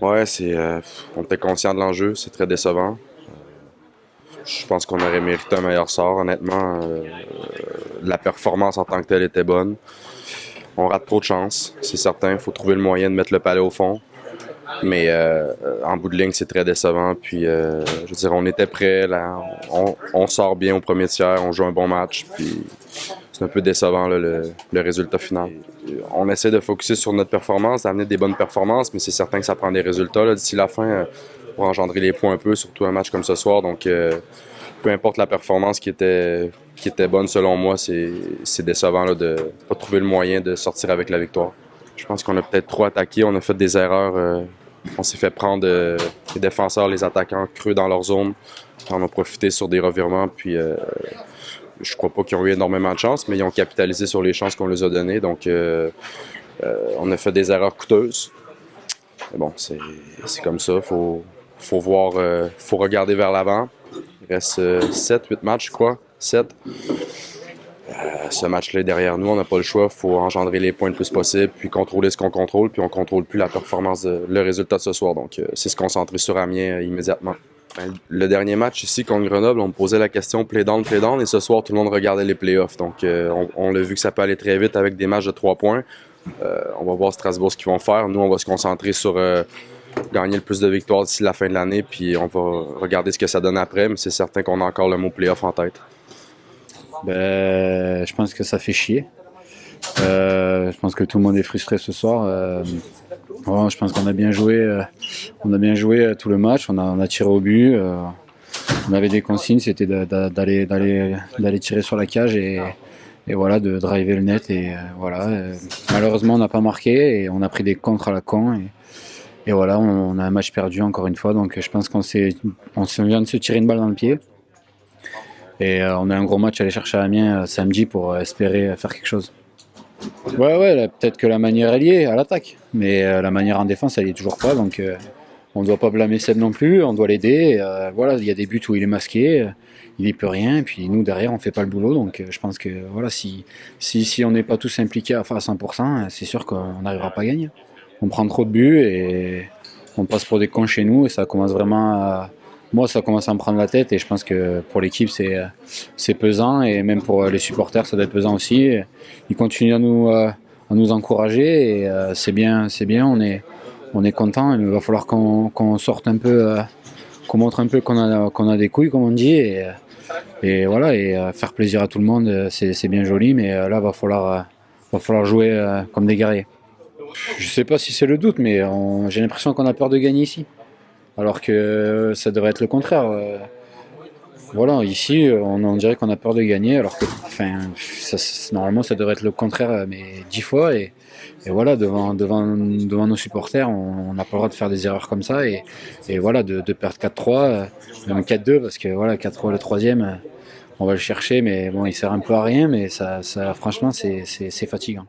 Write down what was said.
Ouais, on était conscient de l'enjeu, c'est très décevant. Je pense qu'on aurait mérité un meilleur sort, honnêtement. La performance en tant que telle était bonne. On rate trop de chances, c'est certain. Il faut trouver le moyen de mettre le palais au fond. Mais en bout de ligne, c'est très décevant. Puis, je veux dire, on était prêts. Là, on sort bien au premier tiers, on joue un bon match. Puis, c'est un peu décevant là, le résultat final. On essaie de focuser sur notre performance, d'amener des bonnes performances, mais c'est certain que ça prend des résultats là, d'ici la fin pour engendrer les points un peu, surtout un match comme ce soir. Donc, peu importe la performance qui était bonne selon moi, c'est décevant là, de ne pas trouver le moyen de sortir avec la victoire. Je pense qu'on a peut-être trop attaqué, on a fait des erreurs. On s'est fait prendre les défenseurs, les attaquants creux dans leur zone. On a profité sur des revirements, puis je crois pas qu'ils ont eu énormément de chance, mais ils ont capitalisé sur les chances qu'on leur a données. Donc, on a fait des erreurs coûteuses. Mais bon, c'est comme ça. Faut voir, faut regarder vers l'avant. Il reste 7, 8 matchs, je crois. 7. Ce match-là est derrière nous, on n'a pas le choix. Il faut engendrer les points le plus possible, puis contrôler ce qu'on contrôle, puis on contrôle plus la performance, le résultat de ce soir. Donc, c'est se concentrer sur Amiens immédiatement. Le dernier match ici contre Grenoble, on me posait la question play down, et ce soir, tout le monde regardait les playoffs. Donc, on l'a vu que ça peut aller très vite avec des matchs de 3 points. On va voir Strasbourg ce qu'ils vont faire. Nous, on va se concentrer sur gagner le plus de victoires d'ici la fin de l'année, puis on va regarder ce que ça donne après, mais c'est certain qu'on a encore le mot playoff en tête. Je pense que ça fait chier. Je pense que tout le monde est frustré ce soir. Vraiment, je pense qu'on a bien joué. On a bien joué tout le match. On a tiré au but. On avait des consignes, c'était d'aller tirer sur la cage et voilà, de driver le net. Et voilà. Malheureusement, on n'a pas marqué et on a pris des contres à la con. Et voilà, on a un match perdu encore une fois. Donc je pense on vient de se tirer une balle dans le pied. Et on a un gros match à aller chercher à Amiens samedi pour espérer faire quelque chose. Ouais, là, peut-être que la manière elle y est à l'attaque, mais la manière en défense elle y est toujours pas, donc on ne doit pas blâmer Seb non plus, on doit l'aider. Voilà, il y a des buts où il est masqué, il n'y peut rien, et puis nous derrière on fait pas le boulot, donc je pense que voilà, si on n'est pas tous impliqués à 100%, c'est sûr qu'on n'arrivera pas à gagner. On prend trop de buts et on passe pour des cons chez nous et ça commence vraiment à, moi ça commence à me prendre la tête et je pense que pour l'équipe c'est pesant et même pour les supporters ça doit être pesant aussi. Ils continuent à nous encourager et c'est bien, on est content. Il va falloir qu'on sorte un peu, qu'on montre un peu qu'on a des couilles comme on dit et voilà et faire plaisir à tout le monde c'est bien joli mais là va falloir jouer comme des guerriers. Je sais pas si c'est le doute mais j'ai l'impression qu'on a peur de gagner ici. Alors que ça devrait être le contraire. Voilà, ici, on dirait qu'on a peur de gagner, alors que normalement, ça devrait être le contraire, mais 10 fois. Et voilà, devant nos supporters, on n'a pas le droit de faire des erreurs comme ça. Et voilà, de perdre 4-3, même 4-2, parce que voilà, 4-3, le troisième, on va le chercher, mais bon, il sert un peu à rien, mais franchement, c'est fatigant.